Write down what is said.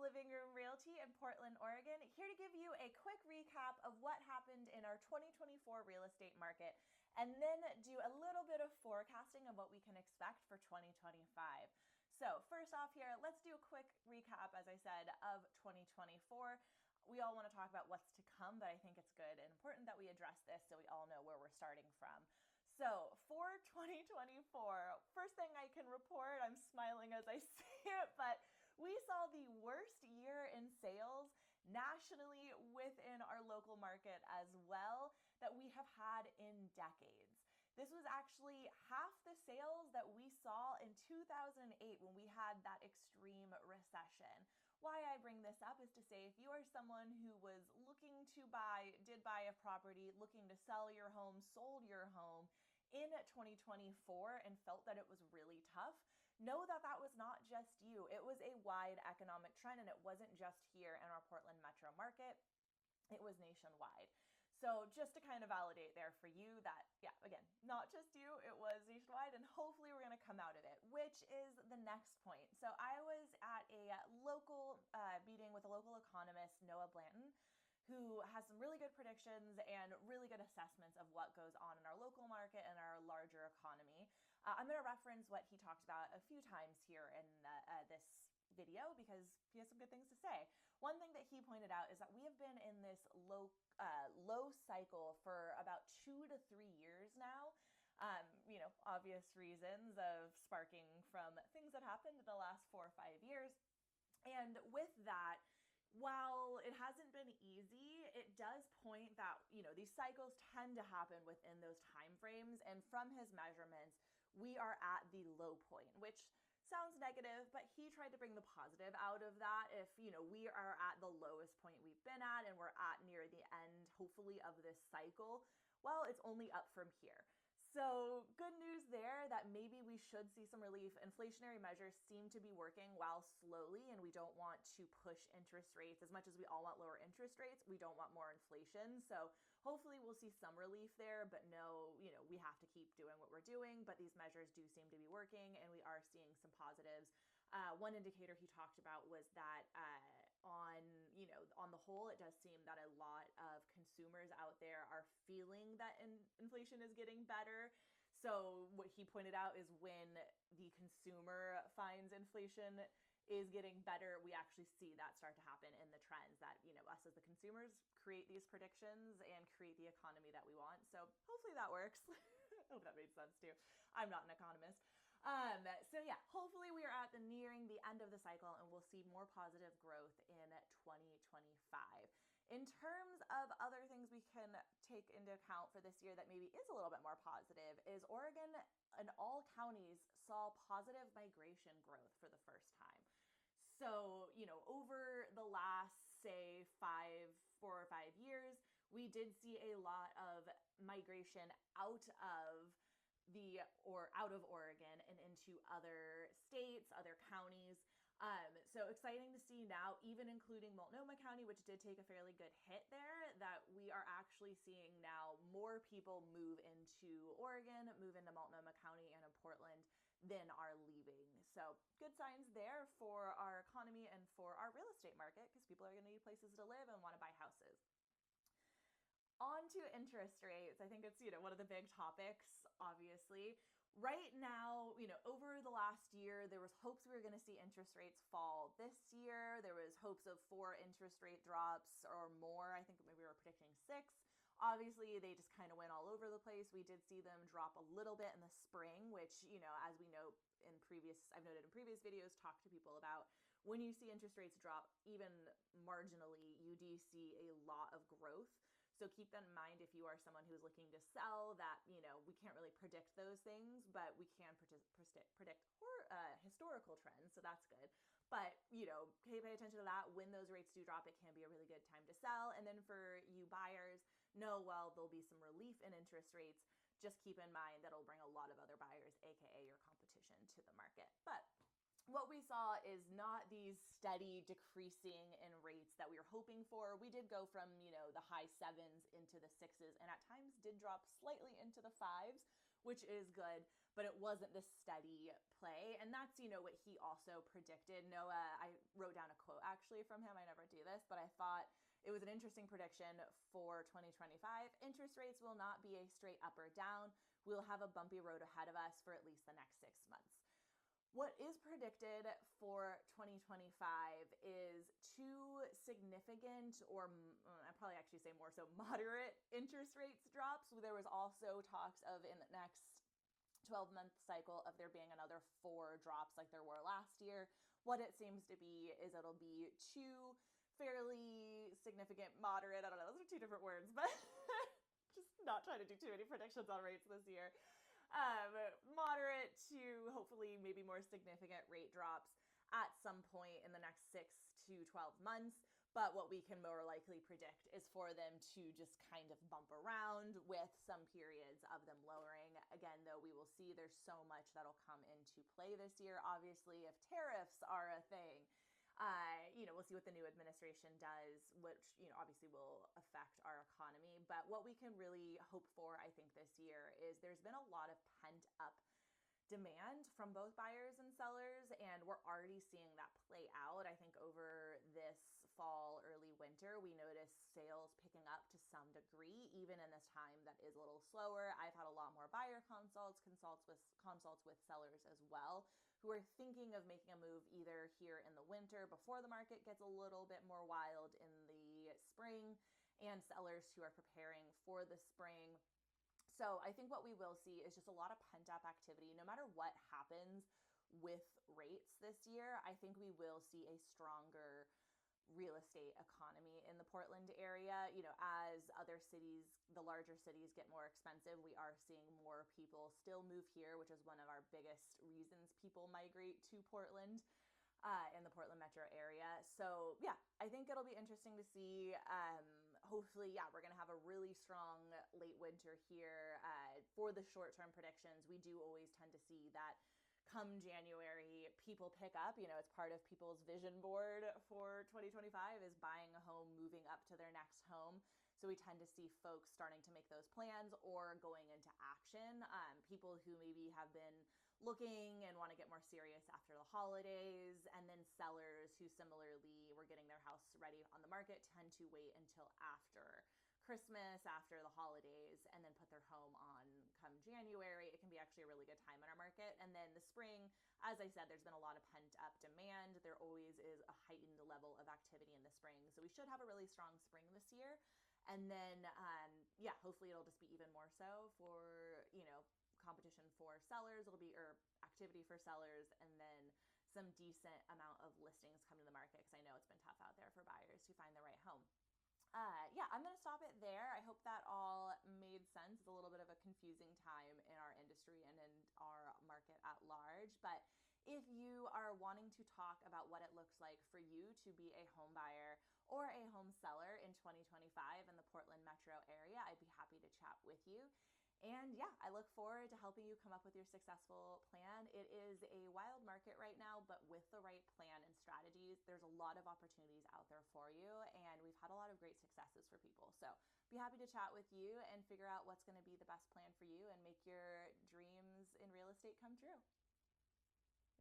Living Room Realty in Portland, Oregon, here to give you a quick recap of what happened in our 2024 real estate market and then do a little bit of forecasting of what we can expect for 2025. So, first off, here, let's do a quick recap, as I said, of 2024. We all want to talk about what's to come, but I think it's good and important that we address this so we all know where we're starting from. So for 2024, first thing I can report, I'm smiling as I say it, but we saw the worst year in sales nationally within our local market as well that we have had in decades. This was actually half the sales that we saw in 2008 when we had that extreme recession. Why I bring this up is to say if you are someone who was looking to did buy a property, looking to sell your home, sold your home in 2024 and felt that it was really tough, know that that was not just you. It was a wide economic trend, and it wasn't just here in our Portland metro market. It was nationwide. So just to kind of validate there for you that, yeah, again, not just you, it was nationwide, and hopefully we're going to come out of it, which is the next point. So I was at a local meeting with a local economist, Noah Blanton, who has some really good predictions and really good assessments of what goes on in our local market and our larger economy. I'm going to reference what he talked about a few times here in this video because he has some good things to say. One thing that he pointed out is that we have been in this low cycle for about 2 to 3 years now. Obvious reasons of sparking from things that happened in the last 4 or 5 years. And with that, while it hasn't been easy, it does point that, these cycles tend to happen within those time frames. And from his measurements, we are at the low point, which sounds negative, but he tried to bring the positive out of that. If, we are at the lowest point we've been at and we're at near the end, hopefully, of this cycle, well, it's only up from here. So good news there that maybe we should see some relief. Inflationary measures seem to be working while slowly, and we don't want to push interest rates as much as we all want lower interest rates. We don't want more inflation. So hopefully we'll see some relief there, but no, we have to keep doing what we're doing. But these measures do seem to be working, and we are seeing some positives. One indicator he talked about was that on the whole, it does seem that a lot of consumers out there are feeling that inflation is getting better. So what he pointed out is when the consumer finds inflation is getting better, we actually see that start to happen in the trends that, us as the consumers create these predictions and create the economy that we want. So hopefully that works. I hope that made sense too. I'm not an economist. So yeah, hopefully we are nearing the end of the cycle and we'll see more positive growth in 2025. In terms of other things we can take into account for this year that maybe is a little bit more positive is Oregon and all counties saw positive migration growth for the first time. So, over the last, say, 4 or 5 years, we did see a lot of migration out of Oregon and into other states, other counties. So exciting to see now, even including Multnomah County, which did take a fairly good hit there, that we are actually seeing now more people move into Oregon, move into Multnomah County and in Portland than are leaving. So good signs there for our economy and for our real estate market because people are going to need places to live and want to buy houses. On to interest rates. I think it's, one of the big topics, obviously. Right now, over the last year, there was hopes we were going to see interest rates fall this year. There was hopes of 4 interest rate drops or more. I think maybe we were predicting 6. Obviously, they just kind of went all over the place. We did see them drop a little bit in the spring, which, as we know, I've noted in previous videos, talk to people about when you see interest rates drop even marginally, you do see a lot of growth. So keep that in mind if you are someone who's looking to sell that, we can't really predict those things, but we can predict historical trends. So that's good. But, pay attention to that. When those rates do drop, it can be a really good time to sell. And then for you buyers, there'll be some relief in interest rates. Just keep in mind that'll bring a lot of other buyers, aka your competition, to the market. But what we saw is not these steady decreasing in rates that we were hoping for. We did go from, the high 7s into the 6s and at times did drop slightly into the 5s, which is good, but it wasn't this steady play. And that's, what he also predicted. Noah, I wrote down a quote actually from him. I never do this, but I thought it was an interesting prediction for 2025. Interest rates will not be a straight up or down. We'll have a bumpy road ahead of us for at least the next 6 months. What is predicted for 2025 is two significant, or I'd probably actually say more so moderate interest rates drops. There was also talks of in the next 12-month cycle of there being another 4 drops like there were last year. What it seems to be is it'll be two fairly significant, moderate, I don't know, those are two different words, but just not trying to do too many predictions on rates this year. Moderate to hopefully maybe more significant rate drops at some point in the next 6 to 12 months. But what we can more likely predict is for them to just kind of bump around with some periods of them lowering. Again, though, we will see there's so much that'll come into play this year. Obviously, if tariffs are a thing, we'll see what the new administration does, which, obviously will affect our economy. But what we can really hope for, I think, this year is there's been a lot of pent up demand from both buyers and sellers, and we're already seeing that play out. I think over this fall, early winter, we noticed sales picking up to some degree, even in this time that is a little slower. I've had a lot more buyer consults with sellers as well, who are thinking of making a move either here in the winter before the market gets a little bit more wild in the spring, and sellers who are preparing for the spring. So I think what we will see is just a lot of pent-up activity. No matter what happens with rates this year, I think we will see a stronger real estate economy in the Portland area. As other cities, the larger cities, get more expensive, we are seeing more people still move here, which is one of our biggest reasons people migrate to Portland. In the Portland metro area. So yeah, I think it'll be interesting to see. Hopefully, we're going to have a really strong late winter here. For the short-term predictions, we do always tend to see that come January, people pick up. It's part of people's vision board for 2025 is buying a home, moving up to their next home. So we tend to see folks starting to make those plans or going into action. People who maybe have been looking and want to get more serious after the holidays, and then sellers who similarly were getting their house ready on the market tend to wait until after Christmas, after the holidays, and then put their home on come January. It can be actually a really good time in our market. And then the spring, as I said, there's been a lot of pent up demand. There always is a heightened level of activity in the spring. So we should have a really strong spring this year. And then, hopefully it'll just be even more so for, competition for sellers. It'll be, or activity for sellers, and then some decent amount of listings come to the market, because I know it's been tough out there for buyers to find the right home. I'm going to stop it there. I hope that all made sense. It's a little bit of a confusing time in our industry and in our market at large, but if you are wanting to talk about what it looks like for you to be a home buyer or a home seller in 2025 in the Portland metro area, I'd be happy to chat with you. And I look forward to helping you come up with your successful plan. It is a wild market right now, but with the right plan and strategies, there's a lot of opportunities out there for you. And we've had a lot of great successes for people. So be happy to chat with you and figure out what's going to be the best plan for you and make your dreams in real estate come true.